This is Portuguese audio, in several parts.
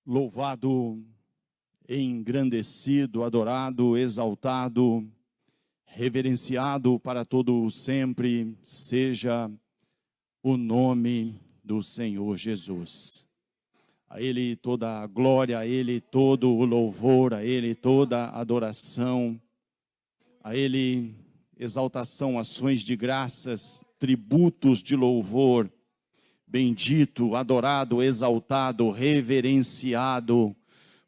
Louvado, engrandecido, adorado, exaltado, reverenciado para todo sempre seja o nome do Senhor Jesus. A Ele toda a glória, a Ele todo o louvor, a Ele toda a adoração, a Ele exaltação, ações de graças, tributos de louvor. Bendito, adorado, exaltado, reverenciado,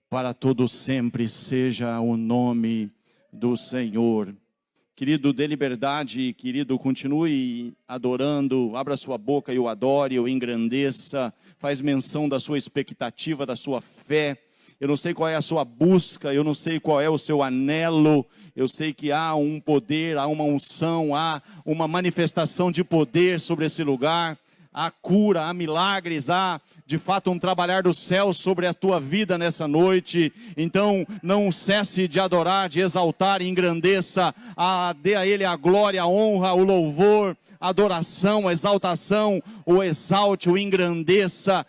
para todo sempre seja o nome do Senhor. Querido, dê liberdade, querido, continue adorando, abra sua boca e o adore, o engrandeça, faz menção da sua expectativa, da sua fé. Eu não sei qual é a sua busca, eu não sei qual é o seu anelo, eu sei que há um poder, há uma unção, há uma manifestação de poder sobre esse lugar. Há cura, há milagres, há de fato um trabalhar do céu sobre a tua vida nessa noite. Então não cesse de adorar, de exaltar e engrandeça. Dê a Ele a glória, a honra, o louvor, a adoração, a exaltação. O exalte, o engrandeça.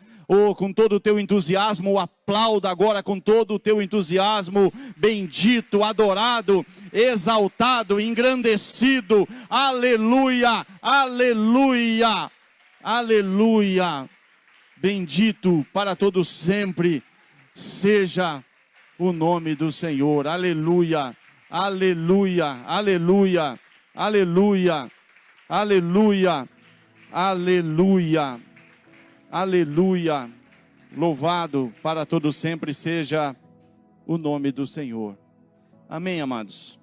Com todo o teu entusiasmo, o aplauda agora com todo o teu entusiasmo. Bendito, adorado, exaltado, engrandecido. Aleluia, aleluia. Aleluia, bendito para todos sempre seja o nome do Senhor. Aleluia, aleluia, aleluia, aleluia, aleluia, aleluia, aleluia. Louvado para todos sempre seja o nome do Senhor. Amém, amados?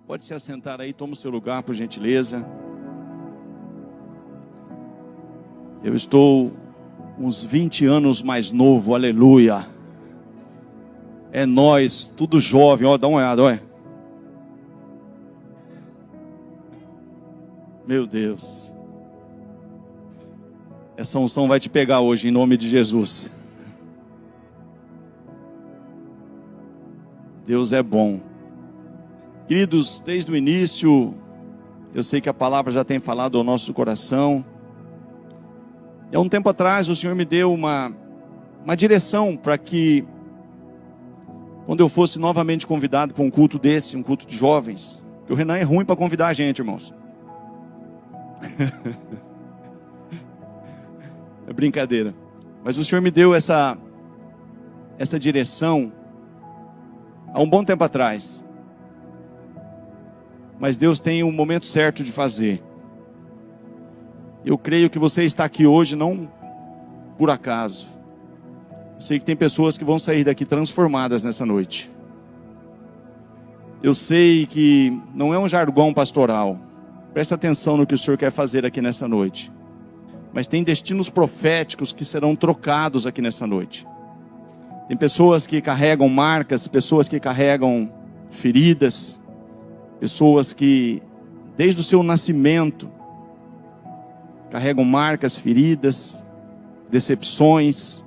Pode se assentar aí, toma o seu lugar, por gentileza. Eu estou uns 20 anos mais novo, aleluia. É nós, tudo jovem, ó, dá uma olhada, olha. Meu Deus. Essa unção vai te pegar hoje, em nome de Jesus. Deus é bom. Queridos, desde o início, eu sei que a palavra já tem falado ao nosso coração. E há um tempo atrás o Senhor me deu uma direção para que, quando eu fosse novamente convidado para um culto desse, um culto de jovens, que o Renan é ruim para convidar a gente, irmãos. É brincadeira. Mas o Senhor me deu essa direção há um bom tempo atrás. Mas Deus tem um momento certo de fazer. Eu creio que você está aqui hoje não por acaso. Eu sei que tem pessoas que vão sair daqui transformadas nessa noite. Eu sei que não é um jargão pastoral. Presta atenção no que o Senhor quer fazer aqui nessa noite. Mas tem destinos proféticos que serão trocados aqui nessa noite. Tem pessoas que carregam marcas, pessoas que carregam feridas, pessoas que desde o seu nascimento carregam marcas, feridas, decepções,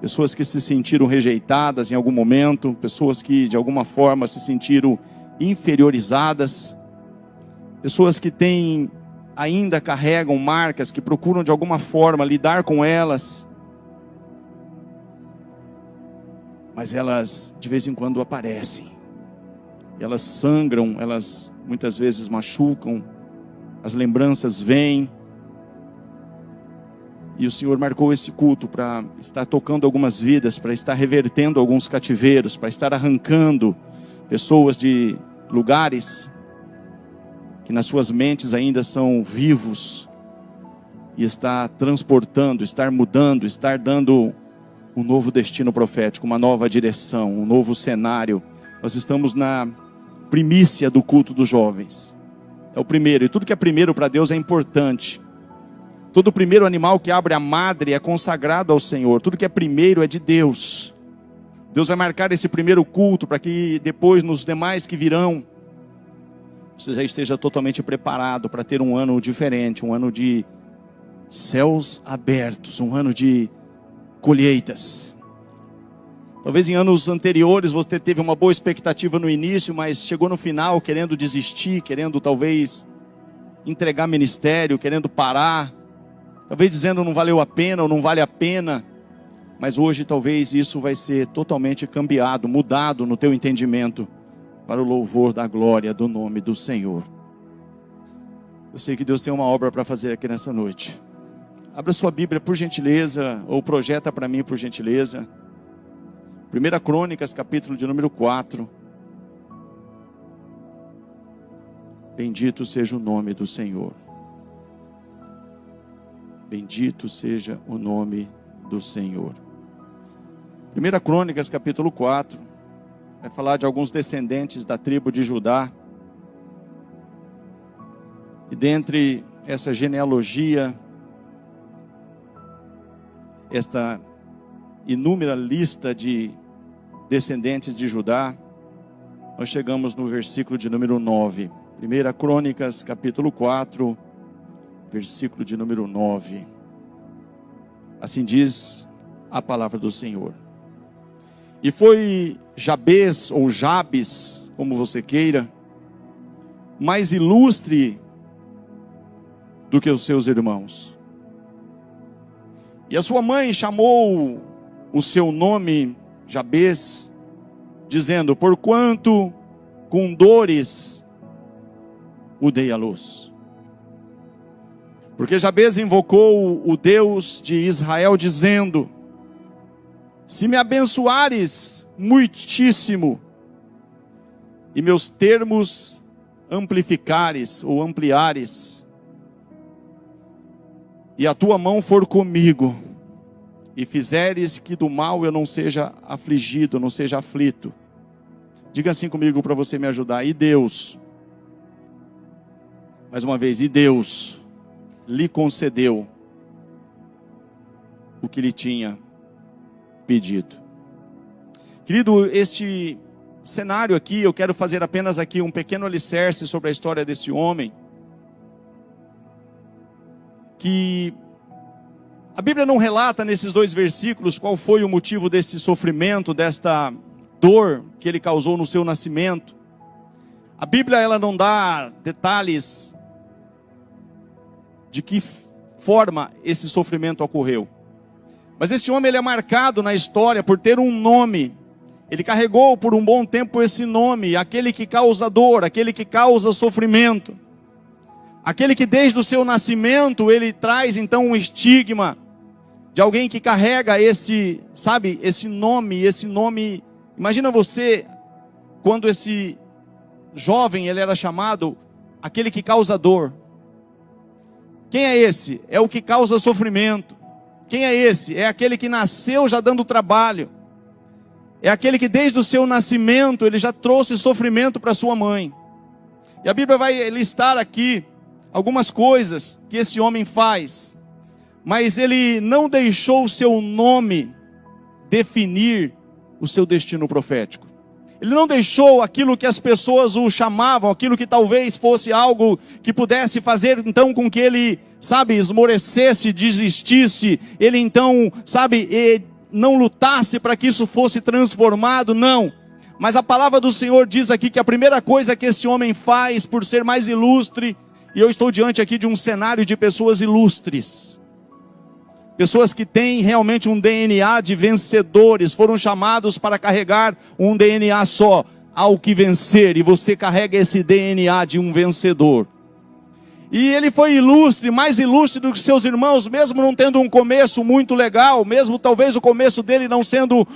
pessoas que se sentiram rejeitadas em algum momento, pessoas que de alguma forma se sentiram inferiorizadas, pessoas que ainda carregam marcas, que procuram de alguma forma lidar com elas, mas elas de vez em quando aparecem, elas sangram, elas muitas vezes machucam, as lembranças vêm. E o Senhor marcou esse culto para estar tocando algumas vidas, para estar revertendo alguns cativeiros, para estar arrancando pessoas de lugares que nas suas mentes ainda são vivos, e estar transportando, estar mudando, estar dando um novo destino profético, uma nova direção, um novo cenário. Nós estamos na primícia do culto dos jovens. É o primeiro, e tudo que é primeiro para Deus é importante. Todo primeiro animal que abre a madre é consagrado ao Senhor. Tudo que é primeiro é de Deus. Deus vai marcar esse primeiro culto para que depois, nos demais que virão, você já esteja totalmente preparado para ter um ano diferente, um ano de céus abertos, um ano de colheitas. Talvez em anos anteriores você teve uma boa expectativa no início, mas chegou no final querendo desistir, querendo talvez entregar ministério, querendo parar. Talvez dizendo não valeu a pena ou não vale a pena. Mas hoje talvez isso vai ser totalmente cambiado, mudado no teu entendimento, para o louvor da glória do nome do Senhor. Eu sei que Deus tem uma obra para fazer aqui nessa noite. Abra sua Bíblia por gentileza, ou projeta para mim por gentileza. 1 Crônicas, capítulo de número 4. Bendito seja o nome do Senhor. Bendito seja o nome do Senhor. 1 Crônicas, capítulo 4. Vai falar de alguns descendentes da tribo de Judá. E dentre essa genealogia, esta inúmera lista de descendentes de Judá, nós chegamos no versículo de número 9. 1 Crônicas, capítulo 4, versículo de número 9. Assim diz a palavra do Senhor. E foi Jabes, ou Jabes, como você queira, mais ilustre do que os seus irmãos. E a sua mãe chamou o seu nome Jabes, dizendo: porquanto com dores o dei à luz. Porque Jabes invocou o Deus de Israel, dizendo: se me abençoares muitíssimo, e meus termos amplificares ou ampliares, e a tua mão for comigo, e fizeres que do mal eu não seja afligido, não seja aflito. Diga assim comigo para você me ajudar. E Deus, mais uma vez, e Deus lhe concedeu o que lhe tinha pedido. Querido, este cenário aqui, eu quero fazer apenas aqui um pequeno alicerce sobre a história desse homem, que a Bíblia não relata nesses 2 versículos qual foi o motivo desse sofrimento, desta dor que ele causou no seu nascimento. A Bíblia, ela não dá detalhes de que forma esse sofrimento ocorreu. Mas esse homem, ele é marcado na história por ter um nome. Ele carregou por um bom tempo esse nome, aquele que causa dor, aquele que causa sofrimento. Aquele que desde o seu nascimento, ele traz então um estigma de alguém que carrega esse nome. Imagina você, quando esse jovem, ele era chamado aquele que causa dor. Quem é esse? É o que causa sofrimento. Quem é esse? É aquele que nasceu já dando trabalho. É aquele que desde o seu nascimento, ele já trouxe sofrimento para sua mãe. E a Bíblia vai listar aqui algumas coisas que esse homem faz. Mas ele não deixou o seu nome definir o seu destino profético. Ele não deixou aquilo que as pessoas o chamavam, aquilo que talvez fosse algo que pudesse fazer então com que ele, esmorecesse, desistisse. Ele então, não lutasse para que isso fosse transformado, não. Mas a palavra do Senhor diz aqui que a primeira coisa que esse homem faz, por ser mais ilustre, e eu estou diante aqui de um cenário de pessoas ilustres. Pessoas que têm realmente um DNA de vencedores, foram chamados para carregar um DNA só, ao que vencer, e você carrega esse DNA de um vencedor. E ele foi ilustre, mais ilustre do que seus irmãos, mesmo não tendo um começo muito legal, mesmo talvez o começo dele não sendo,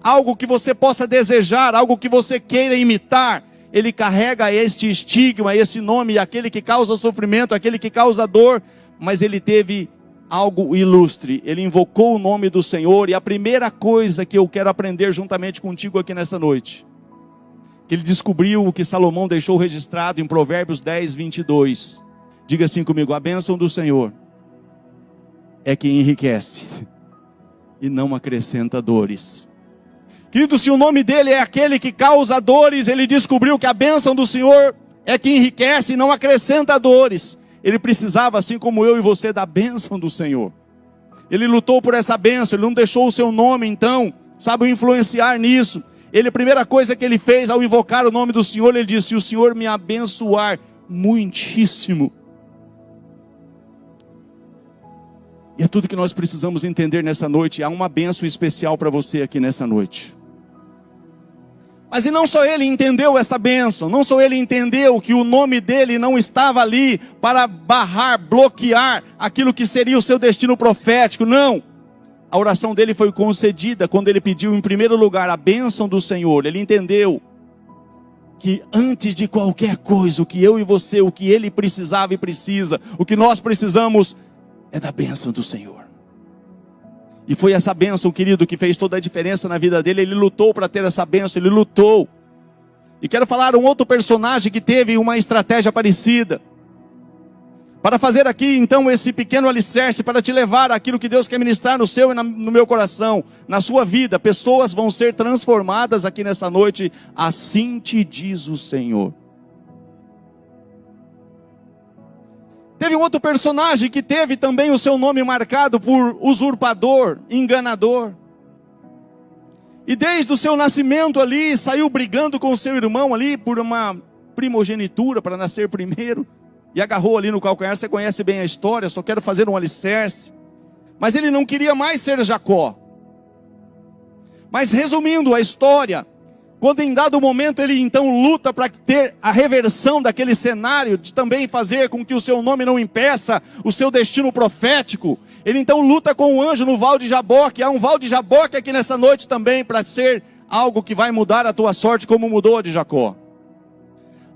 algo que você possa desejar, algo que você queira imitar. Ele carrega este estigma, esse nome, aquele que causa sofrimento, aquele que causa dor, mas ele teve algo ilustre. Ele invocou o nome do Senhor. E a primeira coisa que eu quero aprender juntamente contigo aqui nessa noite, que ele descobriu o que Salomão deixou registrado em Provérbios 10, 22. Diga assim comigo: a bênção do Senhor é que enriquece e não acrescenta dores. Querido, se o nome dele é aquele que causa dores, ele descobriu que a bênção do Senhor é que enriquece e não acrescenta dores. Ele precisava, assim como eu e você, da bênção do Senhor. Ele lutou por essa bênção, ele não deixou o seu nome, então, influenciar nisso. A primeira coisa que ele fez ao invocar o nome do Senhor, ele disse: se o Senhor me abençoar muitíssimo, E é tudo que nós precisamos entender nessa noite. Há uma bênção especial para você aqui nessa noite. Mas e não só ele entendeu essa bênção, não só ele entendeu que o nome dele não estava ali para barrar, bloquear aquilo que seria o seu destino profético, não. A oração dele foi concedida quando ele pediu em primeiro lugar a bênção do Senhor. Ele entendeu que antes de qualquer coisa, o que eu e você, o que ele precisava e precisa, o que nós precisamos é da bênção do Senhor. E foi essa bênção, querido, que fez toda a diferença na vida dele. Ele lutou para ter essa bênção, ele lutou. E quero falar um outro personagem que teve uma estratégia parecida. Para fazer aqui, então, esse pequeno alicerce, para te levar àquilo que Deus quer ministrar no seu e no meu coração, na sua vida. Pessoas vão ser transformadas aqui nessa noite, assim te diz o Senhor. Teve um outro personagem que teve também o seu nome marcado por usurpador, enganador. E desde o seu nascimento ali, saiu brigando com o seu irmão ali por uma primogenitura, para nascer primeiro. E agarrou ali no calcanhar, você conhece bem a história, só quero fazer um alicerce. Mas ele não queria mais ser Jacó. Mas resumindo a história, quando em dado momento ele então luta para ter a reversão daquele cenário, de também fazer com que o seu nome não impeça o seu destino profético, ele então luta com o anjo no Val de Jaboque. Há um Val de Jaboque aqui nessa noite também, para ser algo que vai mudar a tua sorte, como mudou a de Jacó.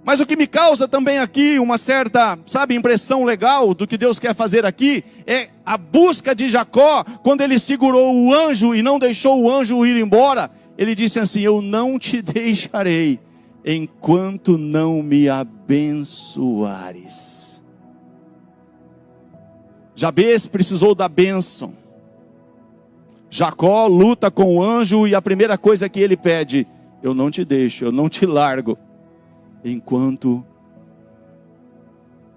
Mas o que me causa também aqui uma certa, impressão legal do que Deus quer fazer aqui, é a busca de Jacó, quando ele segurou o anjo e não deixou o anjo ir embora. Ele disse assim: eu não te deixarei, enquanto não me abençoares. Jabes precisou da bênção. Jacó luta com o anjo e a primeira coisa que ele pede: eu não te deixo, eu não te largo, enquanto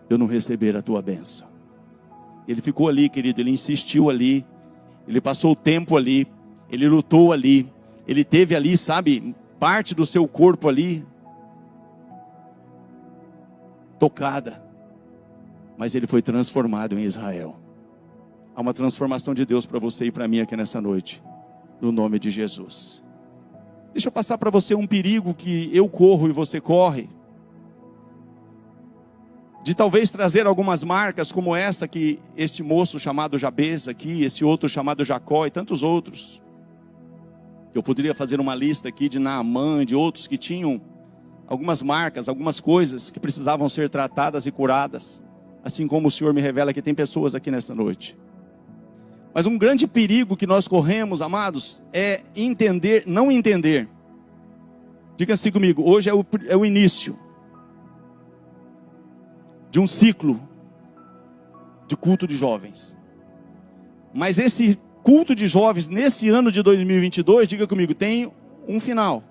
eu não receber a tua bênção. Ele ficou ali, querido, ele insistiu ali, ele passou o tempo ali, ele lutou ali, ele teve ali, parte do seu corpo ali, tocada, mas ele foi transformado em Israel. Há uma transformação de Deus para você e para mim aqui nessa noite, no nome de Jesus. Deixa eu passar para você um perigo que eu corro e você corre, de talvez trazer algumas marcas como essa que este moço chamado Jabes aqui, esse outro chamado Jacó e tantos outros. Eu poderia fazer uma lista aqui de Naamã, de outros que tinham algumas marcas, algumas coisas que precisavam ser tratadas e curadas. Assim como o Senhor me revela que tem pessoas aqui nessa noite. Mas um grande perigo que nós corremos, amados, é entender, não entender. Diga assim comigo: hoje é o início de um ciclo de culto de jovens. Mas esse culto de jovens nesse ano de 2022, diga comigo, tem um final.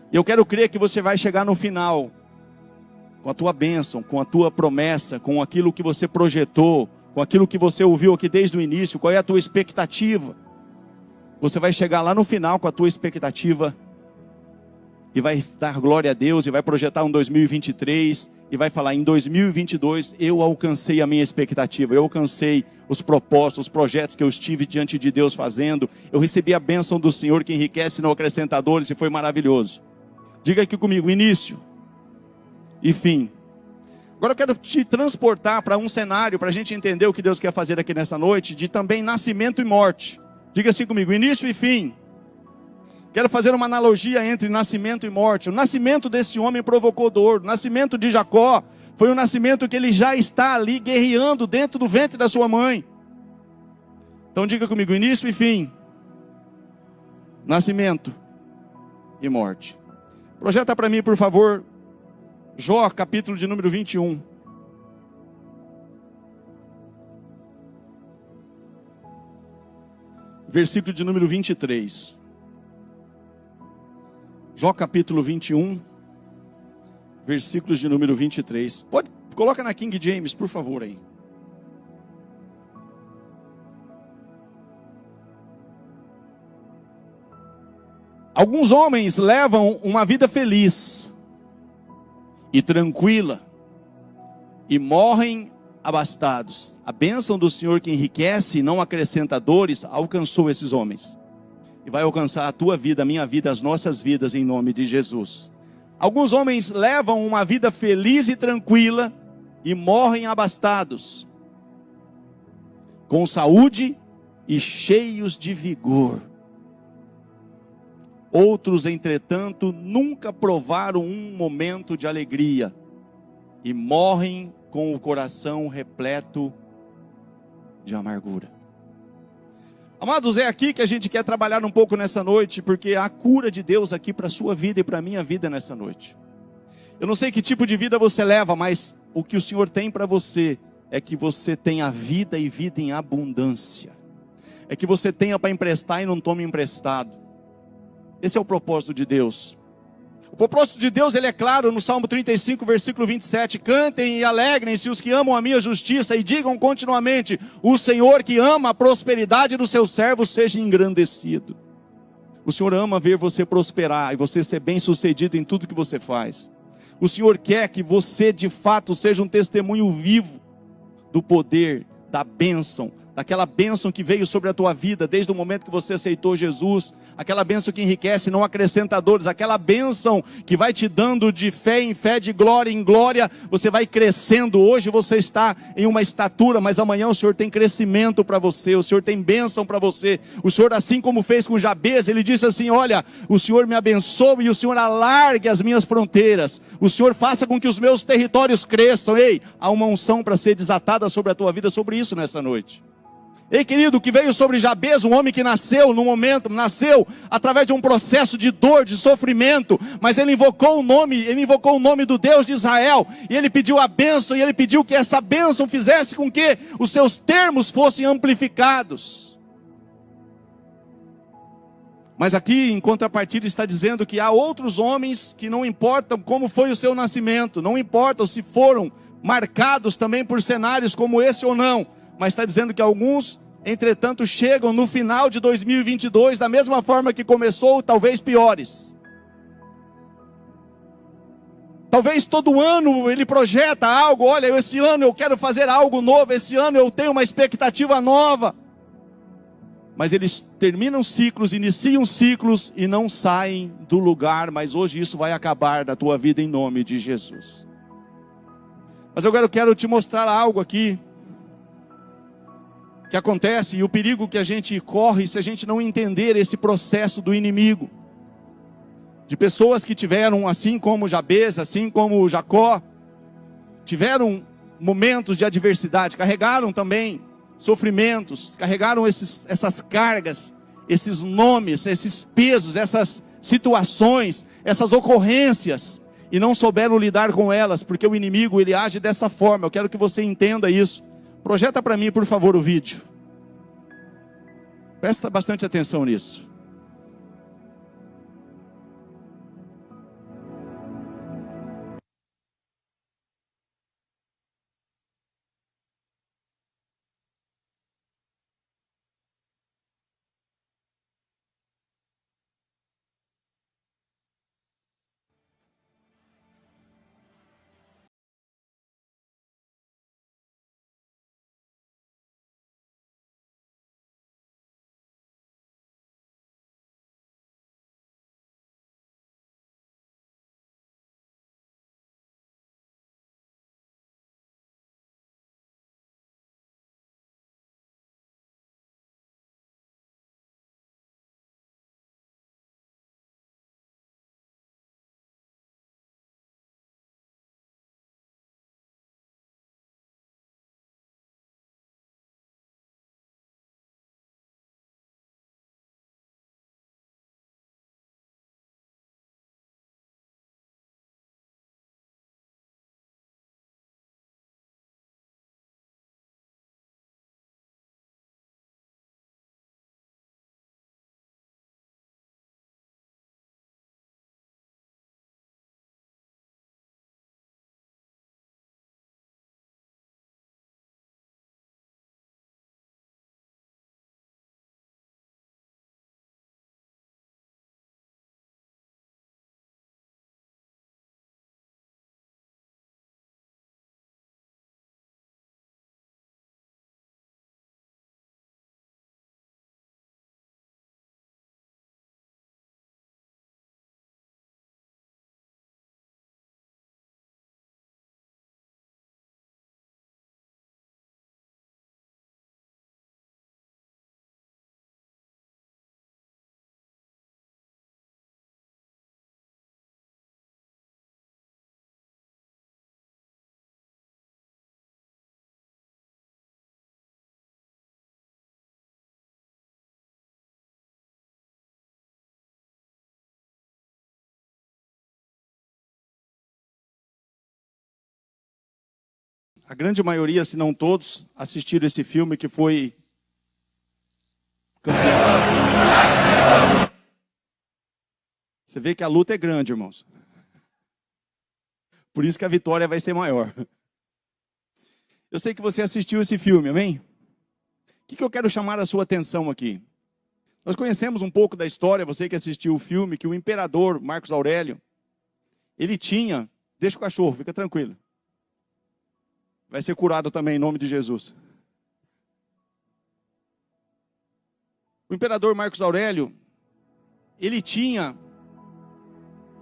E eu quero crer que você vai chegar no final com a tua bênção, com a tua promessa, com aquilo que você projetou, com aquilo que você ouviu aqui desde o início. Qual é a tua expectativa? Você vai chegar lá no final com a tua expectativa e vai dar glória a Deus e vai projetar um 2023 e vai falar: em 2022 eu alcancei a minha expectativa, eu alcancei os propósitos, os projetos que eu estive diante de Deus fazendo, eu recebi a bênção do Senhor que enriquece não acrescenta dores, e foi maravilhoso. Diga aqui comigo: início e fim. Agora eu quero te transportar para um cenário, para a gente entender o que Deus quer fazer aqui nessa noite, de também nascimento e morte. Diga assim comigo: início e fim. Quero fazer uma analogia entre nascimento e morte. O nascimento desse homem provocou dor. O nascimento de Jacó foi um nascimento que ele já está ali guerreando dentro do ventre da sua mãe. Então diga comigo: início e fim. Nascimento e morte. Projeta para mim, por favor, Jó, capítulo de número 21. Versículo de número 23. Jó capítulo 21, versículos de número 23. Coloca na King James, por favor, aí. Alguns homens levam uma vida feliz e tranquila e morrem abastados. A bênção do Senhor que enriquece e não acrescenta dores alcançou esses homens. E vai alcançar a tua vida, a minha vida, as nossas vidas em nome de Jesus. Alguns homens levam uma vida feliz e tranquila e morrem abastados, com saúde e cheios de vigor. Outros, entretanto, nunca provaram um momento de alegria e morrem com o coração repleto de amargura. Amados, é aqui que a gente quer trabalhar um pouco nessa noite, porque há cura de Deus aqui para a sua vida e para a minha vida nessa noite. Eu não sei que tipo de vida você leva, mas o que o Senhor tem para você é que você tenha vida e vida em abundância. É que você tenha para emprestar e não tome emprestado. Esse é o propósito de Deus. O propósito de Deus, ele é claro no Salmo 35, versículo 27. Cantem e alegrem-se os que amam a minha justiça e digam continuamente: o Senhor que ama a prosperidade dos seus servos seja engrandecido. O Senhor ama ver você prosperar e você ser bem sucedido em tudo que você faz. O Senhor quer que você de fato seja um testemunho vivo do poder, da bênção, daquela bênção que veio sobre a tua vida desde o momento que você aceitou Jesus, aquela bênção que enriquece, não acrescenta dores, aquela bênção que vai te dando de fé em fé, de glória em glória, você vai crescendo. Hoje você está em uma estatura, mas amanhã o Senhor tem crescimento para você, o Senhor tem bênção para você. O Senhor, assim como fez com Jabez, ele disse assim: olha, o Senhor me abençoe e o Senhor alargue as minhas fronteiras, o Senhor faça com que os meus territórios cresçam. Ei, há uma unção para ser desatada sobre a tua vida, sobre isso nessa noite. Ei, querido, que veio sobre Jabez, um homem que nasceu através de um processo de dor, de sofrimento, mas ele invocou o nome do Deus de Israel, e ele pediu a bênção, e ele pediu que essa bênção fizesse com que os seus termos fossem amplificados. Mas aqui, em contrapartida, está dizendo que há outros homens que não importam como foi o seu nascimento, não importam se foram marcados também por cenários como esse ou não, mas está dizendo que alguns, entretanto, chegam no final de 2022 da mesma forma que começou, talvez piores. Talvez todo ano ele projeta algo: olha, esse ano eu quero fazer algo novo, esse ano eu tenho uma expectativa nova. Mas eles terminam ciclos, iniciam ciclos e não saem do lugar, mas hoje isso vai acabar na tua vida em nome de Jesus. Mas agora eu quero te mostrar algo aqui que acontece e o perigo que a gente corre se a gente não entender esse processo do inimigo. De pessoas que tiveram, assim como Jabez, assim como Jacó, tiveram momentos de adversidade, carregaram também sofrimentos, carregaram essas cargas, esses nomes, esses pesos, essas situações, essas ocorrências, e não souberam lidar com elas, porque o inimigo, ele age dessa forma. Eu quero que você entenda isso. Projeta para mim, por favor, o vídeo. Presta bastante atenção nisso. a grande maioria, se não todos, assistiram esse filme que foi campeão. Você vê que a luta é grande, irmãos. Por isso que a vitória vai ser maior. Eu sei que você assistiu esse filme, amém? O que eu quero chamar a sua atenção aqui? Nós conhecemos um pouco da história, você que assistiu o filme, que o imperador Marcos Aurélio, ele tinha... Deixa o cachorro, fica tranquilo. Vai ser curado também em nome de Jesus. O imperador Marcos Aurélio, ele tinha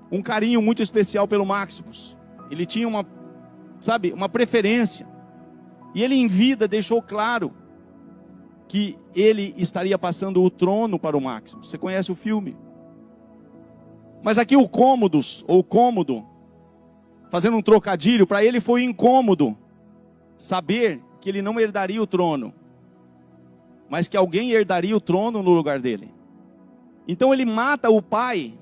um carinho muito especial pelo Maximus. Ele tinha uma preferência. E ele em vida deixou claro que ele estaria passando o trono para o Maximus. Você conhece o filme? Mas aqui o Cômodos, ou Cômodo, fazendo um trocadilho, para ele foi incômodo saber que ele não herdaria o trono, mas que alguém herdaria o trono no lugar dele. Então ele mata o pai,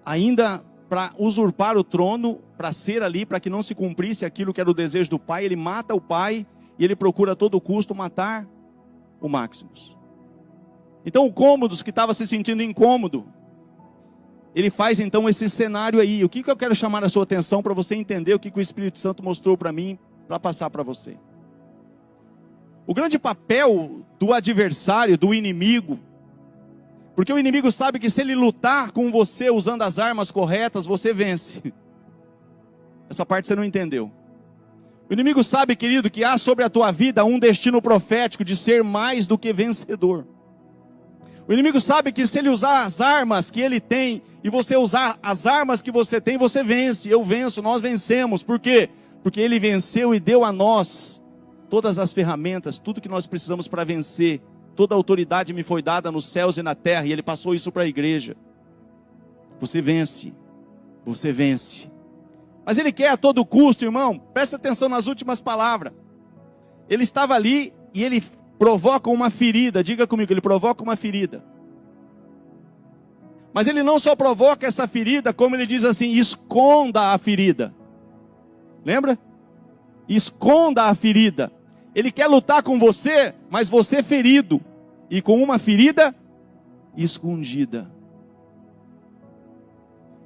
ainda para usurpar o trono, para ser ali, para que não se cumprisse aquilo que era o desejo do pai. Ele mata o pai e ele procura a todo custo matar o Maximus. Então o Cômodos, que estava se sentindo incômodo, ele faz então esse cenário aí. O que eu quero chamar a sua atenção para você entender o que o Espírito Santo mostrou para mim, para passar para você. O grande papel do adversário, do inimigo, porque o inimigo sabe que se ele lutar com você usando as armas corretas, você vence. Essa parte você não entendeu. O inimigo sabe, querido, que há sobre a tua vida um destino profético de ser mais do que vencedor. O inimigo sabe que se ele usar as armas que ele tem, e você usar as armas que você tem, você vence, eu venço, nós vencemos. Por quê? Porque ele venceu e deu a nós todas as ferramentas, tudo que nós precisamos para vencer. Toda a autoridade me foi dada nos céus e na terra, e ele passou isso para a igreja. Você vence, você vence. Mas ele quer a todo custo, irmão, presta atenção nas últimas palavras. Ele estava ali e ele provoca uma ferida, diga comigo, ele provoca uma ferida. Mas ele não só provoca essa ferida, como ele diz assim, esconda a ferida. Lembra? Esconda a ferida. Ele quer lutar com você, mas você ferido. E com uma ferida escondida.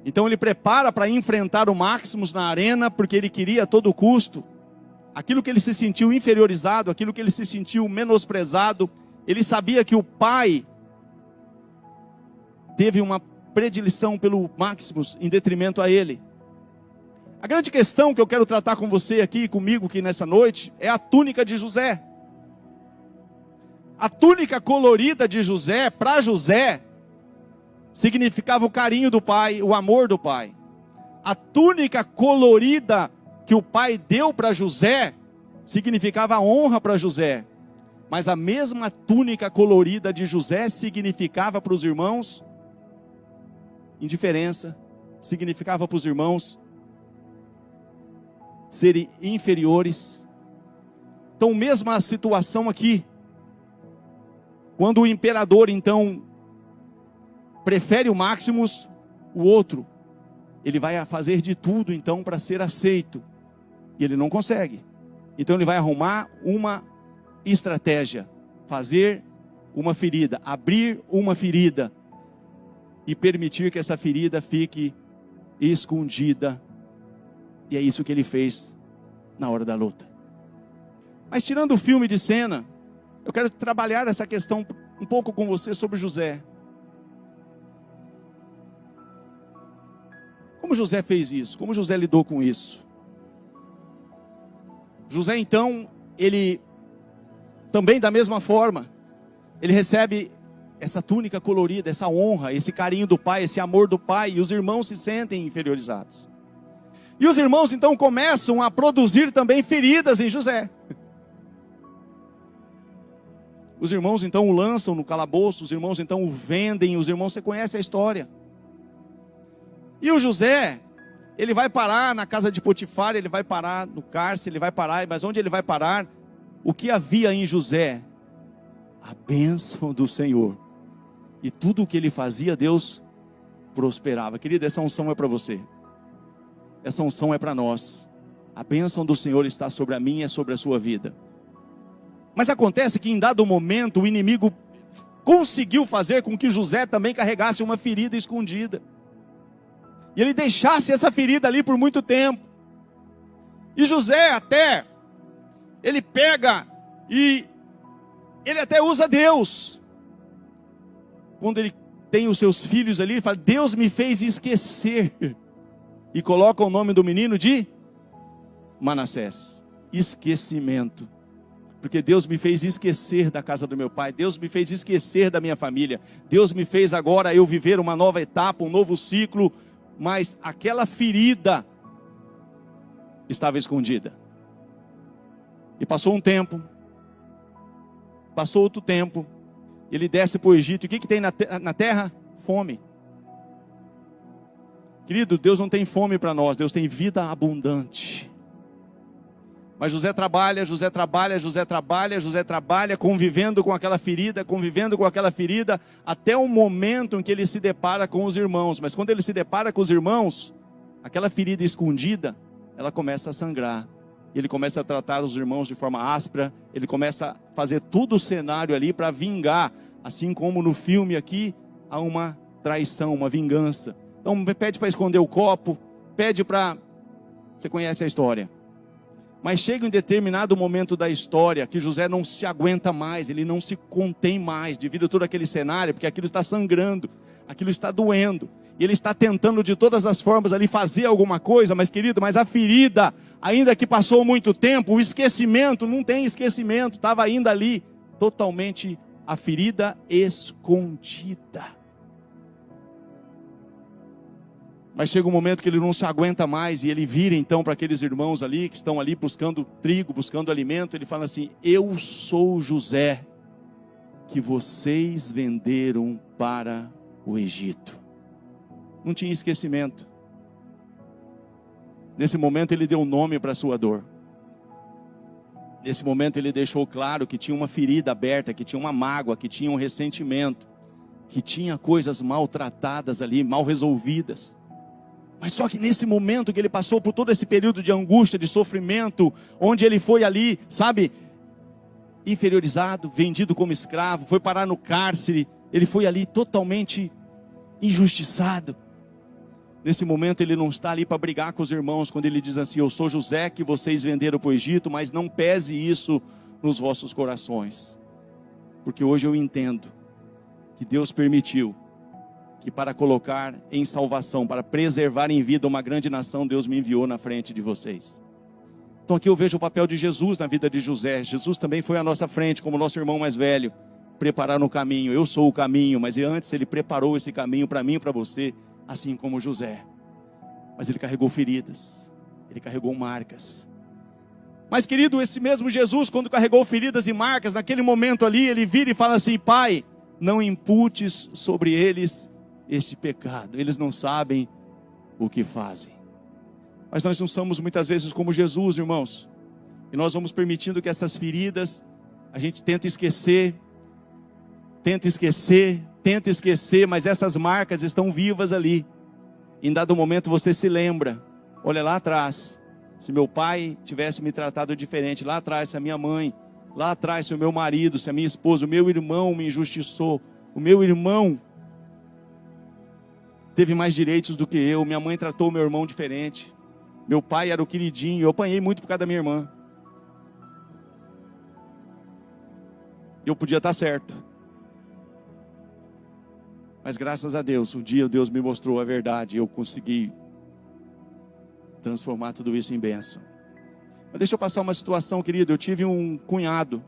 Então ele prepara para enfrentar o Maximus na arena, porque ele queria a todo custo. Aquilo que ele se sentiu inferiorizado, aquilo que ele se sentiu menosprezado. Ele sabia que o pai teve uma predileção pelo Maximus em detrimento a ele. A grande questão que eu quero tratar com você aqui, comigo aqui nessa noite, é a túnica de José. A túnica colorida de José, para José, significava o carinho do pai, o amor do pai. A túnica colorida que o pai deu para José, significava a honra para José. Mas a mesma túnica colorida de José significava para os irmãos indiferença, significava para os irmãos serem inferiores. Então, mesma situação aqui. Quando o imperador, então, prefere o Maximus, o outro, ele vai fazer de tudo, então, para ser aceito. E ele não consegue. Então, ele vai arrumar uma estratégia. Fazer uma ferida, abrir uma ferida. E permitir que essa ferida fique escondida. E é isso que ele fez na hora da luta. Mas tirando o filme de cena, eu quero trabalhar essa questão um pouco com você sobre José. Como José fez isso? Como José lidou com isso? José então, ele também da mesma forma, ele recebe essa túnica colorida, essa honra, esse carinho do pai, esse amor do pai, e os irmãos se sentem inferiorizados. E os irmãos então começam a produzir também feridas em José. Os irmãos então o lançam no calabouço, os irmãos então o vendem, os irmãos, você conhece a história. E o José, ele vai parar na casa de Potifar, ele vai parar no cárcere, ele vai parar, mas onde ele vai parar? O que havia em José? A bênção do Senhor. E tudo o que ele fazia, Deus prosperava. Querido, essa unção é para você. Essa unção é para nós. A bênção do Senhor está sobre a minha e sobre a sua vida. Mas acontece que em dado momento o inimigo conseguiu fazer com que José também carregasse uma ferida escondida. E ele deixasse essa ferida ali por muito tempo. E José ele pega e ele até usa Deus. Quando ele tem os seus filhos ali, ele fala: Deus me fez esquecer. E coloca o nome do menino de Manassés. Esquecimento. Porque Deus me fez esquecer da casa do meu pai. Deus me fez esquecer da minha família. Deus me fez agora eu viver uma nova etapa, um novo ciclo. Mas aquela ferida estava escondida. E passou um tempo. Passou outro tempo. Ele desce para o Egito. E o que tem na terra? Fome. Querido, Deus não tem fome para nós. Deus tem vida abundante. Mas José trabalha, convivendo com aquela ferida, até o momento em que ele se depara com os irmãos. Mas quando ele se depara com os irmãos, aquela ferida escondida, ela começa a sangrar. Ele começa a tratar os irmãos de forma áspera, ele começa a fazer todo o cenário ali para vingar, assim como no filme aqui, há uma traição, uma vingança. Então pede para esconder o copo, pede para... Você conhece a história. Mas chega em determinado momento da história que José não se aguenta mais, ele não se contém mais devido a todo aquele cenário, porque aquilo está sangrando, aquilo está doendo. E ele está tentando de todas as formas ali fazer alguma coisa, mas querido, mas a ferida, ainda que passou muito tempo, o esquecimento, não tem esquecimento, estava ainda ali, totalmente a ferida escondida. Mas chega um momento que ele não se aguenta mais e ele vira então para aqueles irmãos ali que estão ali buscando trigo, buscando alimento. Ele fala assim: eu sou José que vocês venderam para o Egito. Não tinha esquecimento. Nesse momento ele deu nome para a sua dor. Nesse momento ele deixou claro que tinha uma ferida aberta, que tinha uma mágoa, que tinha um ressentimento, que tinha coisas maltratadas ali, mal resolvidas. Mas só que nesse momento que ele passou por todo esse período de angústia, de sofrimento, onde ele foi ali, sabe, inferiorizado, vendido como escravo, foi parar no cárcere, ele foi ali totalmente injustiçado. Nesse momento ele não está ali para brigar com os irmãos, quando ele diz assim: eu sou José que vocês venderam para o Egito, mas não pese isso nos vossos corações. Porque hoje eu entendo que Deus permitiu que para colocar em salvação, para preservar em vida uma grande nação, Deus me enviou na frente de vocês. Então aqui eu vejo o papel de Jesus na vida de José. Jesus também foi à nossa frente, como nosso irmão mais velho, preparar o caminho. Eu sou o caminho, mas antes ele preparou esse caminho para mim e para você, assim como José. Mas ele carregou feridas, ele carregou marcas. Mas querido, esse mesmo Jesus, quando carregou feridas e marcas, naquele momento ali, ele vira e fala assim: Pai, não imputes sobre eles este pecado, eles não sabem o que fazem. Mas nós não somos muitas vezes como Jesus, irmãos, e nós vamos permitindo que essas feridas, a gente tenta esquecer, mas essas marcas estão vivas ali. Em dado momento você se lembra: olha lá atrás, se meu pai tivesse me tratado diferente, lá atrás se a minha mãe, lá atrás se o meu marido, se a minha esposa, o meu irmão me injustiçou, o meu irmão teve mais direitos do que eu, minha mãe tratou o meu irmão diferente, meu pai era o queridinho, eu apanhei muito por causa da minha irmã. Eu podia estar certo. Mas graças a Deus, um dia Deus me mostrou a verdade e eu consegui transformar tudo isso em bênção. Mas deixa eu passar uma situação, querido. Eu tive um cunhado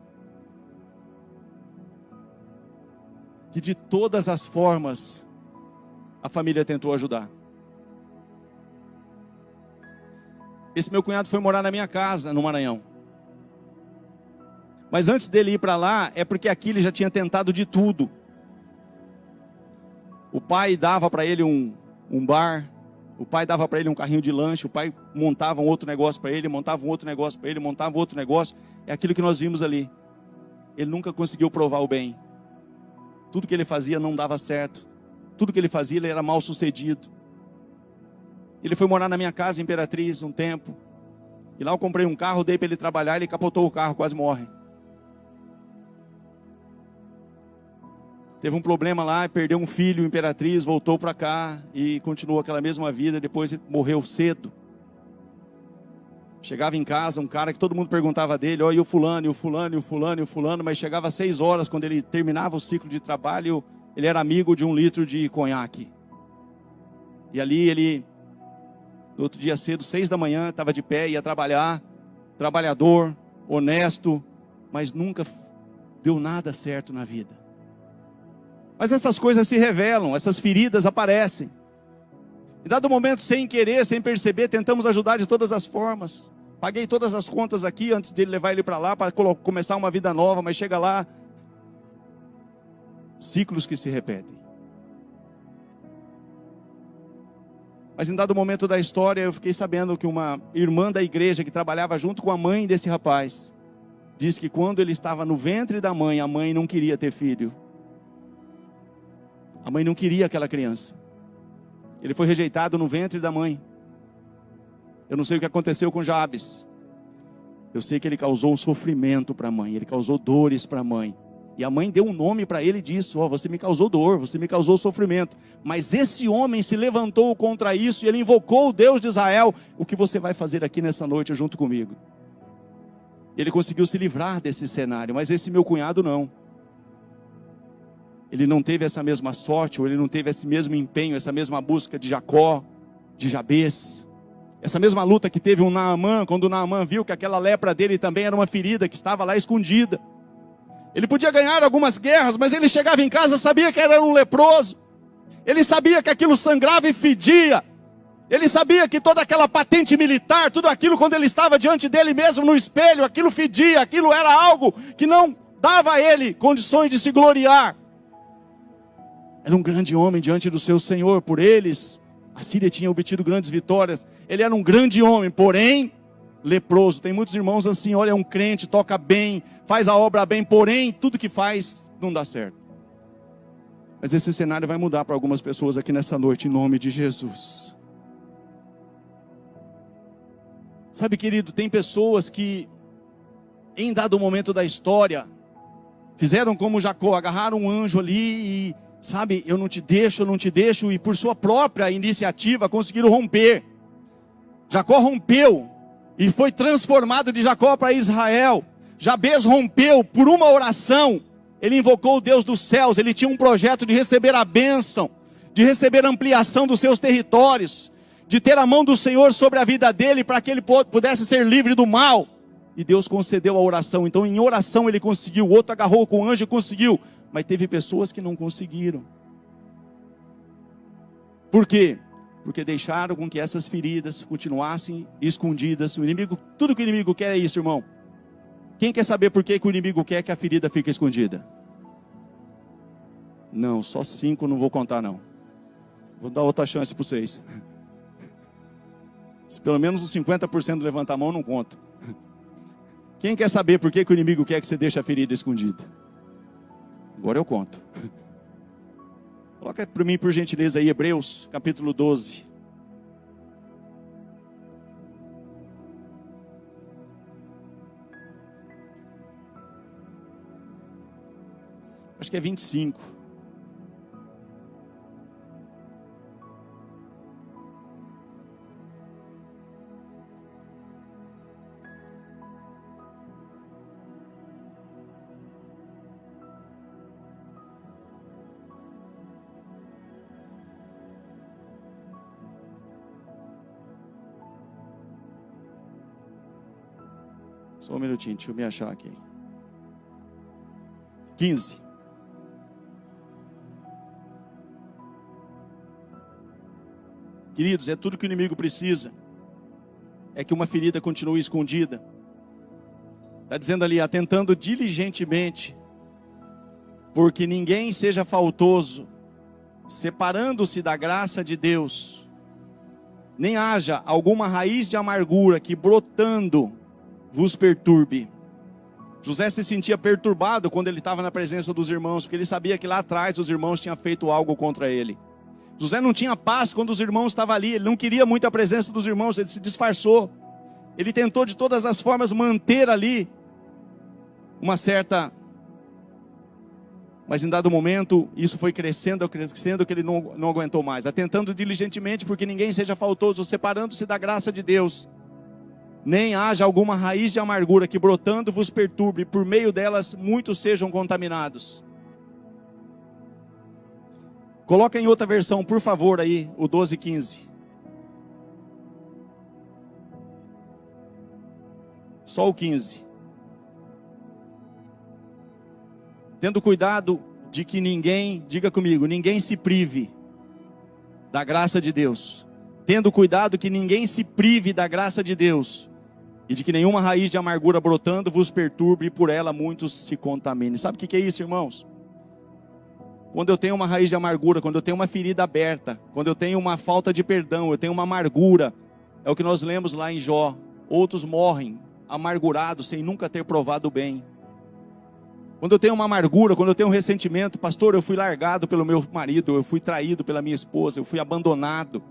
que de todas as formas a família tentou ajudar. Esse meu cunhado foi morar na minha casa, no Maranhão. Mas antes dele ir para lá, é porque aqui ele já tinha tentado de tudo. O pai dava para ele um bar, o pai dava para ele um carrinho de lanche, o pai montava um outro negócio para ele, montava um outro negócio para ele, montava outro negócio. É aquilo que nós vimos ali. Ele nunca conseguiu provar o bem. Tudo que ele fazia não dava certo. Tudo que ele fazia, ele era mal sucedido. Ele foi morar na minha casa, Imperatriz, um tempo. E lá eu comprei um carro, dei para ele trabalhar, ele capotou o carro, quase morre. Teve um problema lá, perdeu um filho, Imperatriz, voltou para cá e continuou aquela mesma vida, depois ele morreu cedo. Chegava em casa, um cara que todo mundo perguntava dele, ó, e o fulano, e o fulano, e o fulano, e o fulano, mas chegava às 6 horas, quando ele terminava o ciclo de trabalho, ele era amigo de 1 litro de conhaque. E ali ele, no outro dia cedo, 6 da manhã, estava de pé, ia trabalhar, trabalhador, honesto, mas nunca deu nada certo na vida. Mas essas coisas se revelam, essas feridas aparecem. Em dado momento, sem querer, sem perceber, tentamos ajudar de todas as formas. Paguei todas as contas aqui antes de levar ele para lá, para começar uma vida nova, mas chega lá, ciclos que se repetem. Mas em dado momento da história, eu fiquei sabendo que uma irmã da igreja que trabalhava junto com a mãe desse rapaz, disse que quando ele estava no ventre da mãe, a mãe não queria ter filho. A mãe não queria aquela criança. Ele foi rejeitado no ventre da mãe. Eu não sei o que aconteceu com Jabes. Eu sei que ele causou um sofrimento para a mãe. Ele causou dores para a mãe. E a mãe deu um nome para ele disso. Ó, você me causou dor, você me causou sofrimento. Mas esse homem se levantou contra isso e ele invocou o Deus de Israel. O que você vai fazer aqui nessa noite junto comigo? Ele conseguiu se livrar desse cenário, mas esse meu cunhado não. Ele não teve essa mesma sorte, ou ele não teve esse mesmo empenho, essa mesma busca de Jacó, de Jabes. Essa mesma luta que teve um Naamã, quando o Naamã viu que aquela lepra dele também era uma ferida que estava lá escondida. Ele podia ganhar algumas guerras, mas ele chegava em casa, sabia que era um leproso. Ele sabia que aquilo sangrava e fedia. Ele sabia que toda aquela patente militar, tudo aquilo quando ele estava diante dele mesmo no espelho, aquilo fedia, aquilo era algo que não dava a ele condições de se gloriar. Era um grande homem diante do seu Senhor. Por eles, a Síria tinha obtido grandes vitórias. Ele era um grande homem, porém, leproso. Tem muitos irmãos assim, olha, é um crente, toca bem, faz a obra bem, porém, tudo que faz não dá certo. Mas esse cenário vai mudar para algumas pessoas aqui nessa noite, em nome de Jesus. Sabe, querido, tem pessoas que, em dado momento da história, fizeram como Jacó, agarraram um anjo ali e, sabe, eu não te deixo, e por sua própria iniciativa conseguiram romper. Jacó rompeu e foi transformado de Jacó para Israel. Jabes rompeu por uma oração. Ele invocou o Deus dos céus. Ele tinha um projeto de receber a bênção, de receber a ampliação dos seus territórios, de ter a mão do Senhor sobre a vida dele, para que ele pudesse ser livre do mal. E Deus concedeu a oração. Então em oração ele conseguiu. O outro agarrou com o anjo e conseguiu. Mas teve pessoas que não conseguiram. Por quê? Porque deixaram com que essas feridas continuassem escondidas. O inimigo, tudo que o inimigo quer é isso, irmão. Quem quer saber por que o inimigo quer que a ferida fique escondida? Não, só 5 não vou contar não. Vou dar outra chance para vocês. Se pelo menos os 50% levantar a mão, não conto. Quem quer saber por que o inimigo quer que você deixe a ferida escondida? Agora eu conto. Coloca para mim, por gentileza, aí, Hebreus, capítulo 12. Acho que é 25. Só um minutinho, deixa eu me achar aqui. 15. Queridos, é tudo que o inimigo precisa. É que uma ferida continue escondida. Está dizendo ali, atentando diligentemente, porque ninguém seja faltoso, separando-se da graça de Deus, nem haja alguma raiz de amargura que brotando vos perturbe. José se sentia perturbado quando ele estava na presença dos irmãos, porque ele sabia que lá atrás os irmãos tinham feito algo contra ele. José não tinha paz quando os irmãos estavam ali, ele não queria muito a presença dos irmãos, ele se disfarçou. Ele tentou de todas as formas manter ali uma certa... Mas em dado momento, isso foi crescendo, que ele não aguentou mais. Atentando diligentemente, porque ninguém seja faltoso, separando-se da graça de Deus. Nem haja alguma raiz de amargura que brotando vos perturbe, e por meio delas muitos sejam contaminados. Coloca em outra versão, por favor, aí, o 12:15. Só o 15. Tendo cuidado de que ninguém, diga comigo, ninguém se prive da graça de Deus. Tendo cuidado que ninguém se prive da graça de Deus. E de que nenhuma raiz de amargura brotando vos perturbe e por ela muitos se contaminem. Sabe o que é isso, irmãos? Quando eu tenho uma raiz de amargura, quando eu tenho uma ferida aberta, quando eu tenho uma falta de perdão, eu tenho uma amargura. É o que nós lemos lá em Jó. Outros morrem amargurados sem nunca ter provado o bem. Quando eu tenho uma amargura, quando eu tenho um ressentimento, pastor, eu fui largado pelo meu marido, eu fui traído pela minha esposa, eu fui abandonado.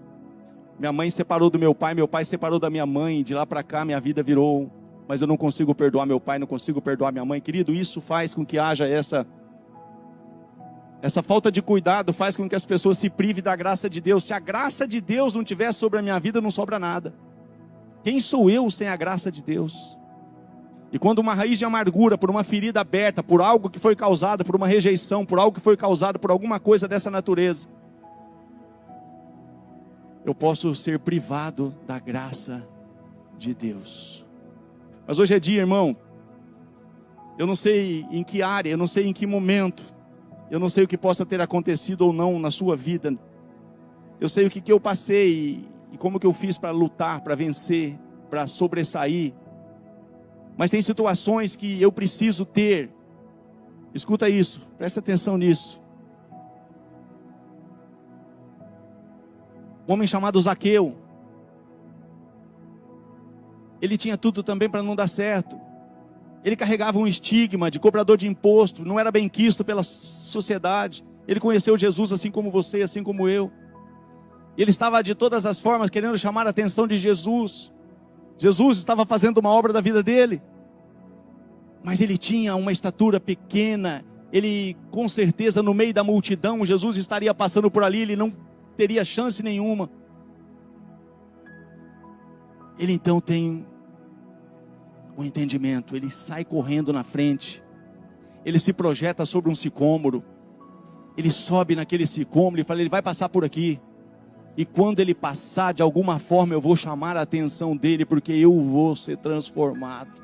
Minha mãe separou do meu pai separou da minha mãe, de lá para cá minha vida virou, mas eu não consigo perdoar meu pai, não consigo perdoar minha mãe. Querido, isso faz com que haja essa falta de cuidado, faz com que as pessoas se privem da graça de Deus. Se a graça de Deus não tiver sobre a minha vida, não sobra nada. Quem sou eu sem a graça de Deus? E quando uma raiz de amargura, por uma ferida aberta, por algo que foi causado, por uma rejeição, por algo que foi causado, por alguma coisa dessa natureza, eu posso ser privado da graça de Deus. Mas hoje é dia, irmão, eu não sei em que área, eu não sei em que momento, eu não sei o que possa ter acontecido ou não na sua vida. Eu sei o que eu passei e como que eu fiz para lutar, para vencer, para sobressair. Mas tem situações que eu preciso ter. Escuta isso, presta atenção nisso. Um homem chamado Zaqueu. Ele tinha tudo também para não dar certo. Ele carregava um estigma de cobrador de imposto, não era bem quisto pela sociedade. Ele conheceu Jesus assim como você, assim como eu. E ele estava de todas as formas querendo chamar a atenção de Jesus. Jesus estava fazendo uma obra da vida dele. Mas ele tinha uma estatura pequena. Ele, com certeza, no meio da multidão, Jesus estaria passando por ali, ele não teria chance nenhuma. Ele então tem um entendimento, ele sai correndo na frente. Ele se projeta sobre um sicômoro. Ele sobe naquele sicômoro e fala, ele vai passar por aqui. E quando ele passar, de alguma forma eu vou chamar a atenção dele, porque eu vou ser transformado.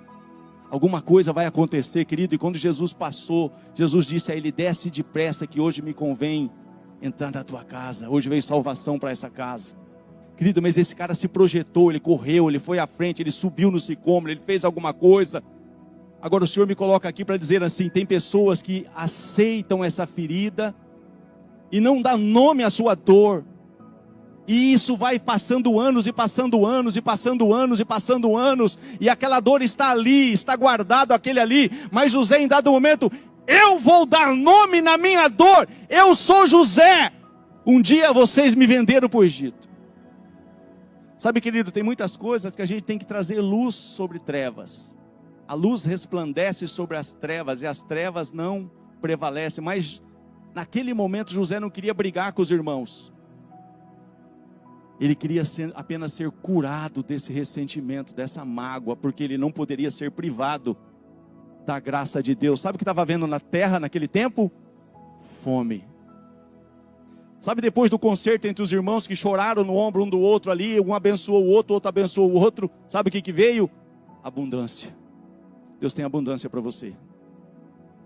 Alguma coisa vai acontecer, querido. E quando Jesus passou, Jesus disse a ele, desce depressa que hoje me convém entrar na tua casa. Hoje veio salvação para essa casa. Querido, mas esse cara se projetou, ele correu, ele foi à frente, ele subiu no sicômoro, ele fez alguma coisa. Agora o Senhor me coloca aqui para dizer assim, tem pessoas que aceitam essa ferida e não dá nome à sua dor. E isso vai passando anos e passando anos e passando anos e passando anos. E aquela dor está ali, está guardado aquele ali. Mas José em dado momento, eu vou dar nome na minha dor. Eu sou José. Um dia vocês me venderam para o Egito. Sabe, querido, tem muitas coisas que a gente tem que trazer luz sobre trevas. A luz resplandece sobre as trevas e as trevas não prevalecem. Mas naquele momento José não queria brigar com os irmãos. Ele queria apenas ser curado desse ressentimento, dessa mágoa, porque ele não poderia ser privado da graça de Deus. Sabe o que estava havendo na terra naquele tempo? Fome. Sabe, depois do concerto entre os irmãos que choraram no ombro um do outro ali, um abençoou o outro abençoou o outro, sabe o que veio? Abundância. Deus tem abundância para você.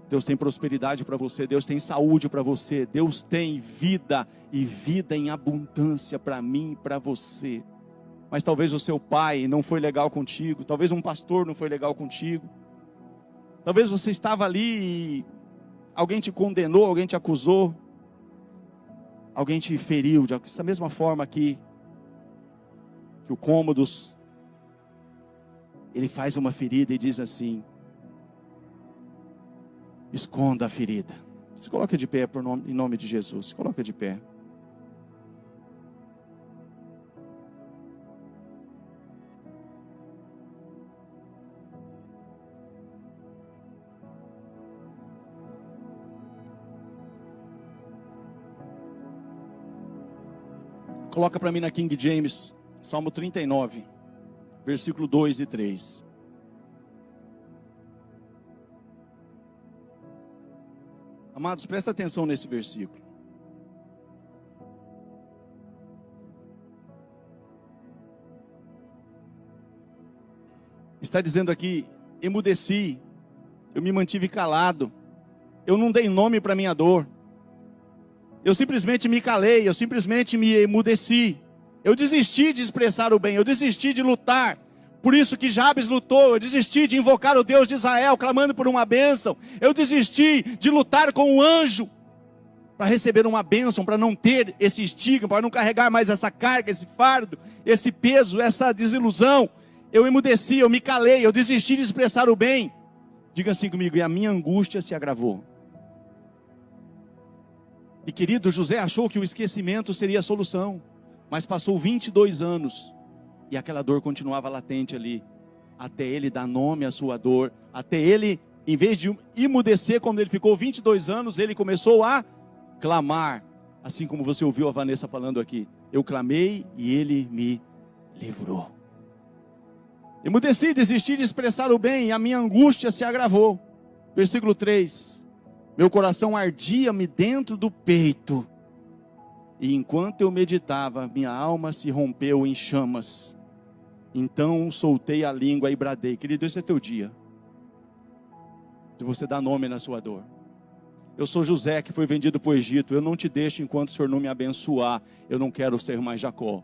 Deus tem prosperidade para você, Deus tem saúde para você, Deus tem vida e vida em abundância para mim e para você. Mas talvez o seu pai não foi legal contigo, talvez um pastor não foi legal contigo. Talvez você estava ali e alguém te condenou, alguém te acusou, alguém te feriu, dessa mesma forma que o Cômodos, ele faz uma ferida e diz assim, esconda a ferida. Se coloca de pé em nome de Jesus. Se coloca de pé. Coloca para mim na King James, Salmo 39, versículo 2 e 3. Amados, presta atenção nesse versículo. Está dizendo aqui: emudeci, eu me mantive calado, eu não dei nome para minha dor, eu simplesmente me calei, eu simplesmente me emudeci, eu desisti de expressar o bem, eu desisti de lutar. Por isso que Jabes lutou, eu desisti de invocar o Deus de Israel, clamando por uma bênção, eu desisti de lutar com o anjo, para receber uma bênção, para não ter esse estigma, para não carregar mais essa carga, esse fardo, esse peso, essa desilusão. Eu emudeci, eu me calei, eu desisti de expressar o bem. Diga assim comigo: e a minha angústia se agravou. E querido, José achou que o esquecimento seria a solução, mas passou 22 anos, e aquela dor continuava latente ali, até ele dar nome à sua dor, até ele, em vez de emudecer, como ele ficou 22 anos, ele começou a clamar, assim como você ouviu a Vanessa falando aqui: eu clamei e ele me livrou. Emudeci, desisti de expressar o bem, e a minha angústia se agravou. Versículo 3: meu coração ardia-me dentro do peito, e enquanto eu meditava, minha alma se rompeu em chamas. Então soltei a língua e bradei. Querido, esse é teu dia de você dar nome na sua dor. Eu sou José, que foi vendido para o Egito. Eu não te deixo enquanto o Senhor não me abençoar. Eu não quero ser mais Jacó.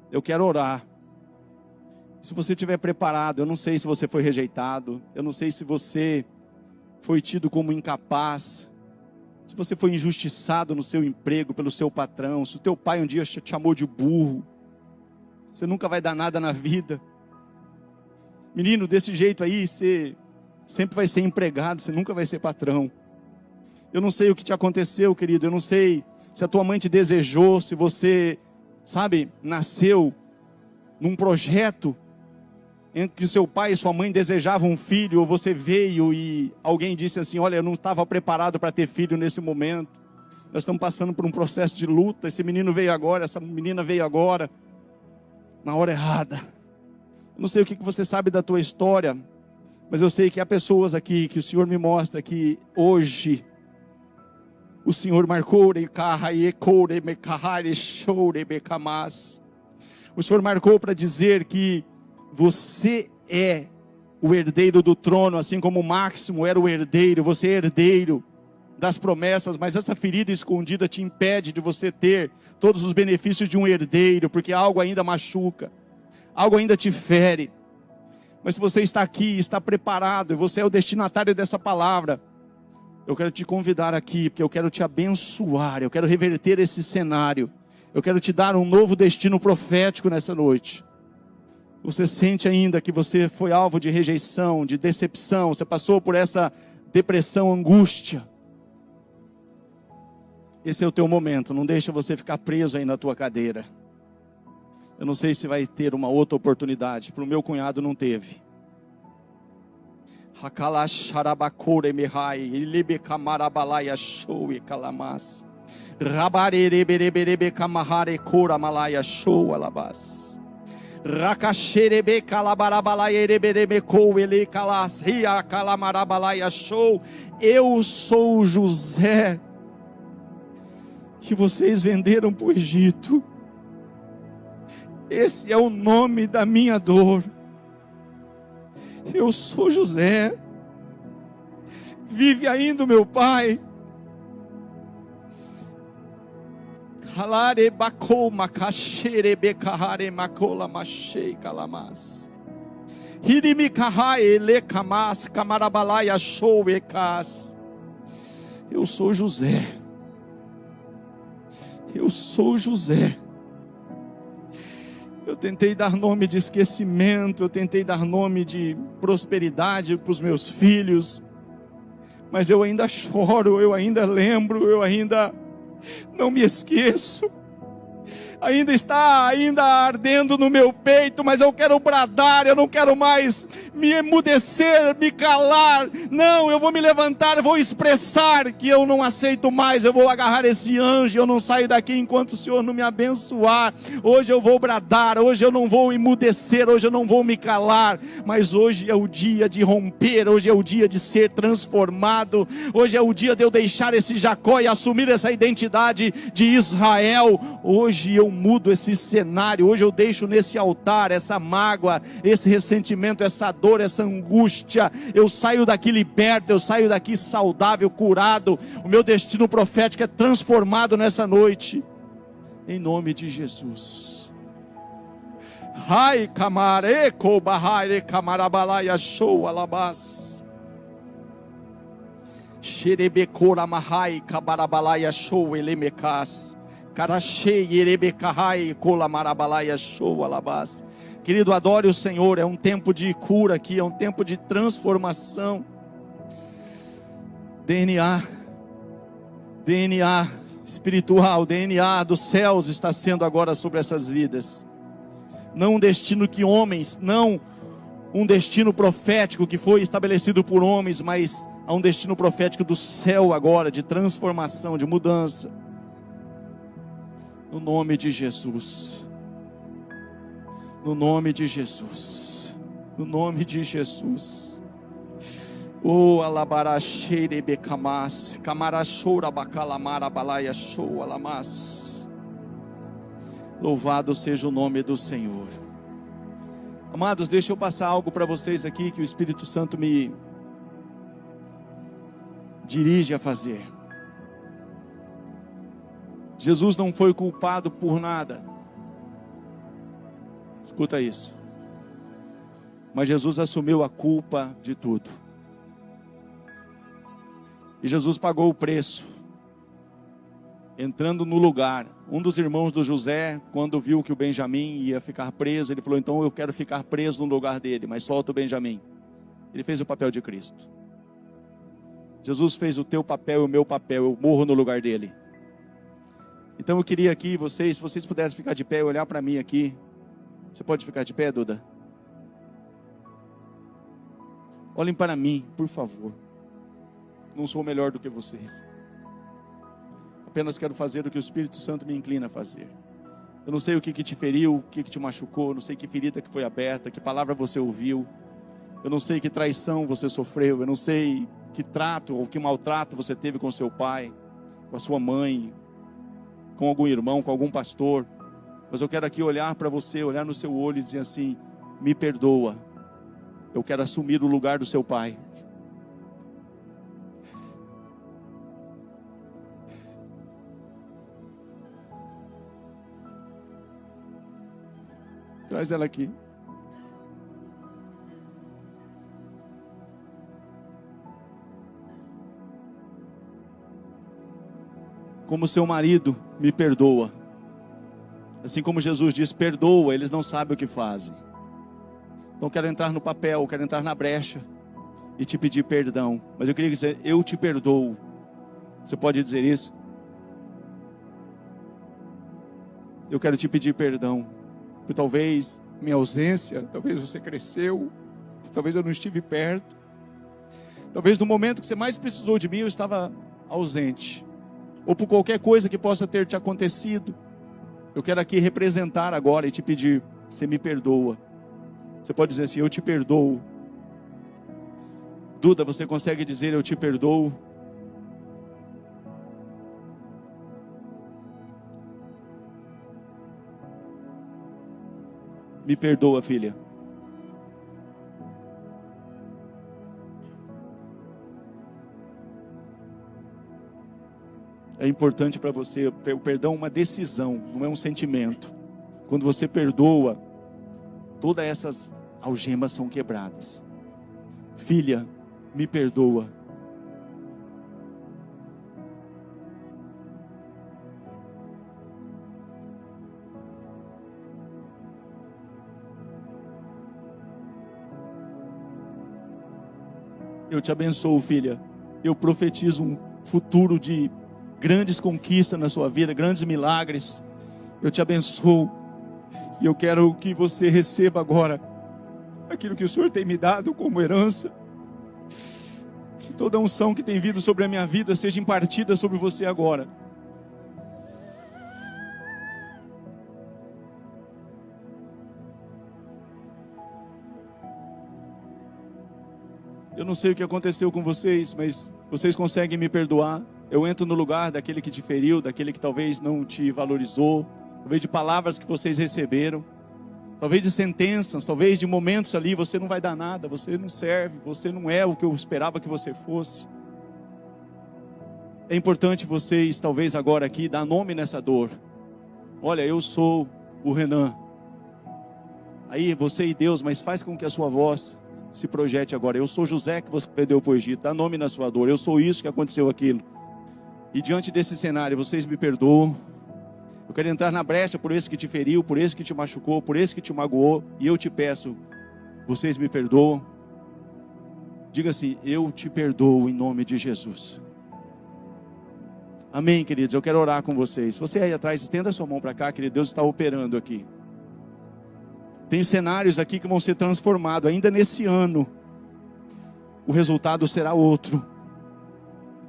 Eu quero orar. Se você estiver preparado, eu não sei se você foi rejeitado, eu não sei se você foi tido como incapaz, se você foi injustiçado no seu emprego pelo seu patrão, se o teu pai um dia te chamou de burro, você nunca vai dar nada na vida. Menino, desse jeito aí, você sempre vai ser empregado, você nunca vai ser patrão. Eu não sei o que te aconteceu, querido, eu não sei se a tua mãe te desejou, se você, sabe, nasceu num projeto em que seu pai e sua mãe desejavam um filho, ou você veio e alguém disse assim: olha, eu não estava preparado para ter filho nesse momento, nós estamos passando por um processo de luta, esse menino veio agora, essa menina veio agora, na hora errada. Eu não sei o que você sabe da tua história, mas eu sei que há pessoas aqui que o Senhor me mostra que hoje o Senhor marcou, o Senhor marcou para dizer que você é o herdeiro do trono, assim como o Máximo era o herdeiro. Você é herdeiro das promessas, mas essa ferida escondida te impede de você ter todos os benefícios de um herdeiro, porque algo ainda machuca, algo ainda te fere. Mas se você está aqui, está preparado, e você é o destinatário dessa palavra, eu quero te convidar aqui, porque eu quero te abençoar, eu quero reverter esse cenário, eu quero te dar um novo destino profético nessa noite. Você sente ainda que você foi alvo de rejeição, de decepção, você passou por essa depressão, angústia. Esse é o teu momento, não deixa você ficar preso aí na tua cadeira. Eu não sei se vai ter uma outra oportunidade, para o meu cunhado não teve. Eu sou José que vocês venderam para o Egito. Esse é o nome da minha dor. Eu sou José. Vive ainda o meu pai. Eu sou José. Eu sou José. Eu tentei dar nome de esquecimento, eu tentei dar nome de prosperidade para os meus filhos, mas eu ainda choro, eu ainda lembro, eu ainda não me esqueço ainda está ardendo no meu peito, mas eu quero bradar, eu não quero mais me emudecer, me calar. Não, eu vou me levantar, eu vou expressar que eu não aceito mais, eu vou agarrar esse anjo, eu não saio daqui enquanto o Senhor não me abençoar. Hoje eu vou bradar, hoje eu não vou emudecer, hoje eu não vou me calar, mas hoje é o dia de romper, hoje é o dia de ser transformado, hoje é o dia de eu deixar esse Jacó e assumir essa identidade de Israel. Hoje eu mudo esse cenário, hoje eu deixo nesse altar essa mágoa, esse ressentimento, essa dor, essa angústia. Eu saio daqui liberto, eu saio daqui saudável, curado. O meu destino profético é transformado nessa noite, em nome de Jesus. Hai kamareko bahare kamarabalaya show alabas. Xerebecora mahai kabarabalaya show elemekas. Querido, adore o Senhor. É um tempo de cura aqui, é um tempo de transformação. DNA espiritual, DNA dos céus está sendo agora sobre essas vidas. Não um destino que homens, não um destino profético que foi estabelecido por homens, mas há um destino profético do céu agora, de transformação, de mudança. No nome de Jesus. No nome de Jesus. No nome de Jesus. Oh, alabaracheire becamas, camarachoura bacalamara balaia show alamas. Louvado seja o nome do Senhor. Amados, deixa eu passar algo para vocês aqui que o Espírito Santo me dirige a fazer. Jesus não foi culpado por nada. Escuta isso. Mas Jesus assumiu a culpa de tudo. E Jesus pagou o preço, entrando no lugar. Um dos irmãos do José, quando viu que o Benjamim ia ficar preso, ele falou: então eu quero ficar preso no lugar dele, mas solta o Benjamim. Ele fez o papel de Cristo. Jesus fez o teu papel e o meu papel, eu morro no lugar dele. Então eu queria aqui, se vocês pudessem ficar de pé e olhar para mim aqui. Você pode ficar de pé, Duda? Olhem para mim, por favor. Não sou melhor do que vocês. Apenas quero fazer o que o Espírito Santo me inclina a fazer. Eu não sei o que te feriu, o que te machucou, não sei que ferida que foi aberta, que palavra você ouviu. Eu não sei que traição você sofreu, eu não sei que trato ou que maltrato você teve com seu pai, com a sua mãe, com algum irmão, com algum pastor. Mas eu quero aqui olhar para você, olhar no seu olho e dizer assim: me perdoa. Eu quero assumir o lugar do seu pai. Traz ela aqui. Como seu marido, me perdoa. Assim como Jesus diz: perdoa, eles não sabem o que fazem. Então eu quero entrar no papel, eu quero entrar na brecha e te pedir perdão. Mas eu queria dizer: eu te perdoo. Você pode dizer isso? Eu quero te pedir perdão. Porque talvez minha ausência, talvez você cresceu, talvez eu não estive perto. Talvez no momento que você mais precisou de mim eu estava ausente. Ou por qualquer coisa que possa ter te acontecido. Eu quero aqui representar agora e te pedir: você me perdoa. Você pode dizer assim: eu te perdoo. Duda, você consegue dizer: eu te perdoo? Me perdoa, filha. É importante para você, o perdão é uma decisão, não é um sentimento. Quando você perdoa, todas essas algemas são quebradas. Filha, me perdoa. Eu te abençoo, filha. Eu profetizo um futuro de grandes conquistas na sua vida, grandes milagres. Eu te abençoo. E eu quero que você receba agora aquilo que o Senhor tem me dado como herança. Que toda unção que tem vindo sobre a minha vida seja impartida sobre você agora. Eu não sei o que aconteceu com vocês, mas vocês conseguem me perdoar? Eu entro no lugar daquele que te feriu, daquele que talvez não te valorizou, talvez de palavras que vocês receberam, talvez de sentenças, talvez de momentos ali, você não vai dar nada, você não serve, você não é o que eu esperava que você fosse. É importante vocês, talvez agora aqui, dar nome nessa dor. Olha, eu sou o Renan. Aí você e Deus, mas faz com que a sua voz se projete agora. Eu sou José que você perdeu para o Egito. Dá nome na sua dor. Eu sou isso que aconteceu aquilo. E diante desse cenário, vocês me perdoam. Eu quero entrar na brecha por esse que te feriu, por esse que te machucou, por esse que te magoou. E eu te peço, vocês me perdoam. Diga assim, eu te perdoo em nome de Jesus. Amém, queridos. Eu quero orar com vocês. Você aí atrás, estenda a sua mão para cá, querido. Deus está operando aqui. Tem cenários aqui que vão ser transformados ainda nesse ano. O resultado será outro.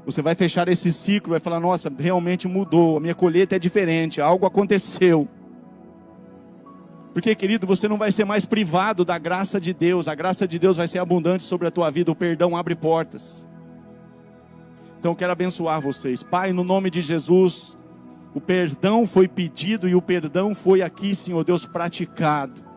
Você vai fechar esse ciclo, vai falar, nossa, realmente mudou, a minha colheita é diferente, algo aconteceu. Porque, querido, você não vai ser mais privado da graça de Deus. A graça de Deus vai ser abundante sobre a tua vida. O perdão abre portas. Então eu quero abençoar vocês. Pai, no nome de Jesus, o perdão foi pedido e o perdão foi aqui, Senhor Deus, praticado.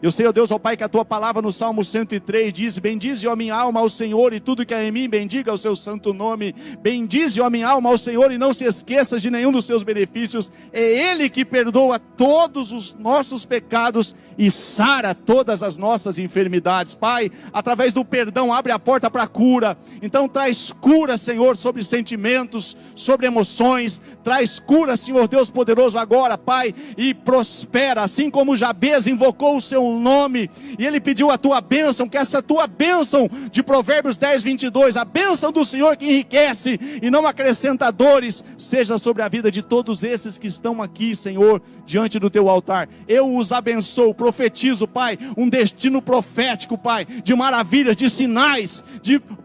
Eu sei, ó Deus, ó Pai, que a tua palavra no Salmo 103 diz, bendize, ó minha alma, ao Senhor, e tudo que há em mim, bendiga o seu santo nome. Bendize, ó minha alma, ao Senhor, e não se esqueça de nenhum dos seus benefícios. É Ele que perdoa todos os nossos pecados e sara todas as nossas enfermidades. Pai, através do perdão, abre a porta para a cura. Então traz cura, Senhor, sobre sentimentos, sobre emoções. Traz cura, Senhor Deus poderoso, agora, Pai, e prospera, assim como Jabez invocou o seu nome, e ele pediu a tua bênção, que essa tua bênção de Provérbios 10, 22, a bênção do Senhor que enriquece e não acrescenta dores, seja sobre a vida de todos esses que estão aqui, Senhor, diante do teu altar. Eu os abençoo, profetizo, Pai, um destino profético, Pai, de maravilhas, de sinais,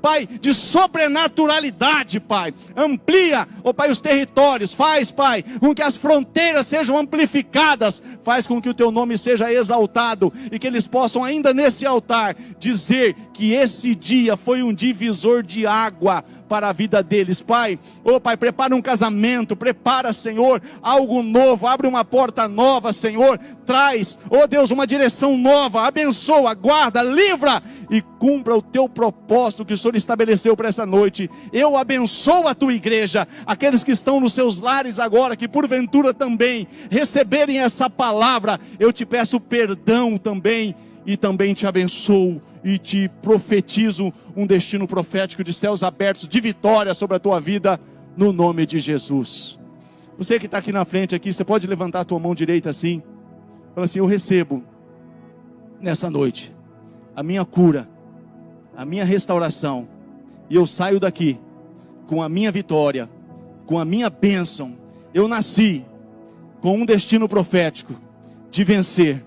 Pai, de sobrenaturalidade, Pai. Amplia, ó Pai, os territórios, faz, Pai, com que as fronteiras sejam amplificadas, faz com que o teu nome seja exaltado, e que eles possam ainda nesse altar dizer que esse dia foi um divisor de água para a vida deles. Pai, oh Pai, prepara um casamento, prepara, Senhor, algo novo, abre uma porta nova, Senhor, traz, oh Deus, uma direção nova, abençoa, guarda, livra e cumpra o teu propósito que o Senhor estabeleceu para essa noite. Eu abençoo a tua igreja, aqueles que estão nos seus lares agora, que porventura também receberem essa palavra, eu te peço perdão também, e também te abençoo e te profetizo um destino profético de céus abertos, de vitória sobre a tua vida, no nome de Jesus. Você que está aqui na frente, aqui, você pode levantar a tua mão direita assim, fala assim, eu recebo nessa noite a minha cura, a minha restauração, e eu saio daqui com a minha vitória, com a minha bênção. Eu nasci com um destino profético de vencer,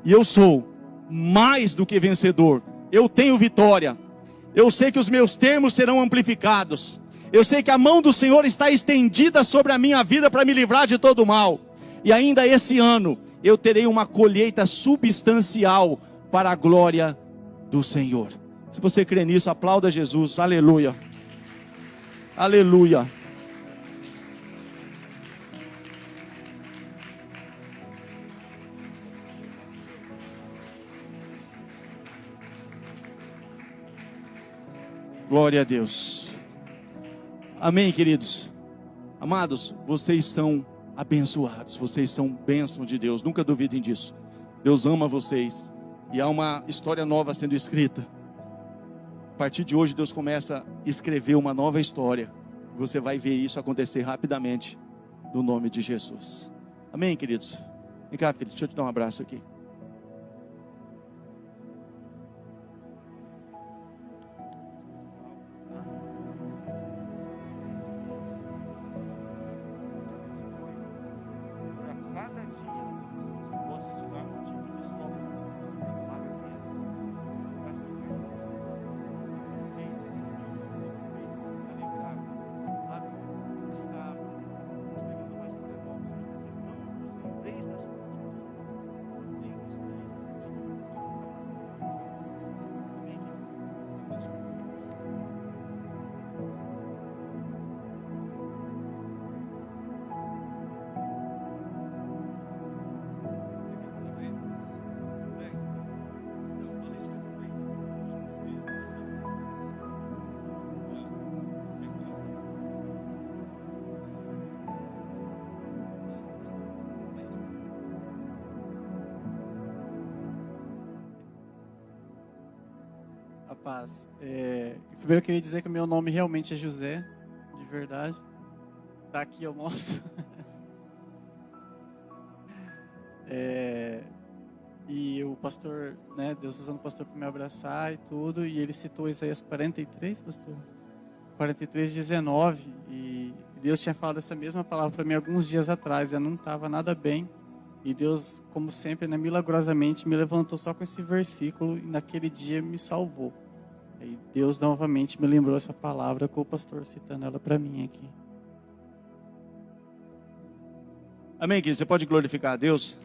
e eu sou mais do que vencedor. Eu tenho vitória. Eu sei que os meus termos serão amplificados. Eu sei que a mão do Senhor está estendida sobre a minha vida para me livrar de todo mal. E ainda esse ano eu terei uma colheita substancial para a glória do Senhor. Se você crê nisso, aplauda Jesus. Aleluia. Aleluia. Glória a Deus. Amém, queridos. Amados, vocês são abençoados. Vocês são bênção de Deus. Nunca duvidem disso. Deus ama vocês. E há uma história nova sendo escrita. A partir de hoje, Deus começa a escrever uma nova história. Você vai ver isso acontecer rapidamente. No nome de Jesus. Amém, queridos. Vem cá, filho. Deixa eu te dar um abraço aqui. Cada paz. Primeiro eu queria dizer que o meu nome realmente é José, de verdade. Tá aqui, eu mostro. E o pastor, né, Deus usando o pastor para me abraçar e tudo, e ele citou Isaías 43, pastor? 43:19, e Deus tinha falado essa mesma palavra para mim alguns dias atrás, eu não estava nada bem, e Deus, como sempre, né, milagrosamente me levantou só com esse versículo, e naquele dia me salvou. E Deus novamente me lembrou essa palavra com o pastor citando ela para mim aqui. Amém, querido? Você pode glorificar a Deus?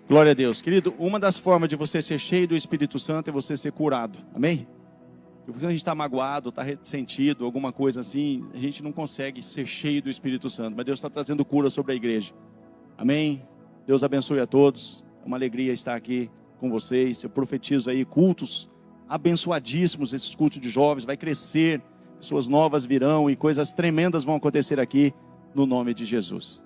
Glória a Deus. Querido, uma das formas de você ser cheio do Espírito Santo é você ser curado. Amém? Porque quando a gente está magoado, está ressentido, alguma coisa assim, a gente não consegue ser cheio do Espírito Santo. Mas Deus está trazendo cura sobre a igreja. Amém? Deus abençoe a todos. É uma alegria estar aqui com vocês. Eu profetizo aí cultos abençoadíssimos. Esses cultos de jovens vai crescer. Pessoas novas virão e coisas tremendas vão acontecer aqui no nome de Jesus.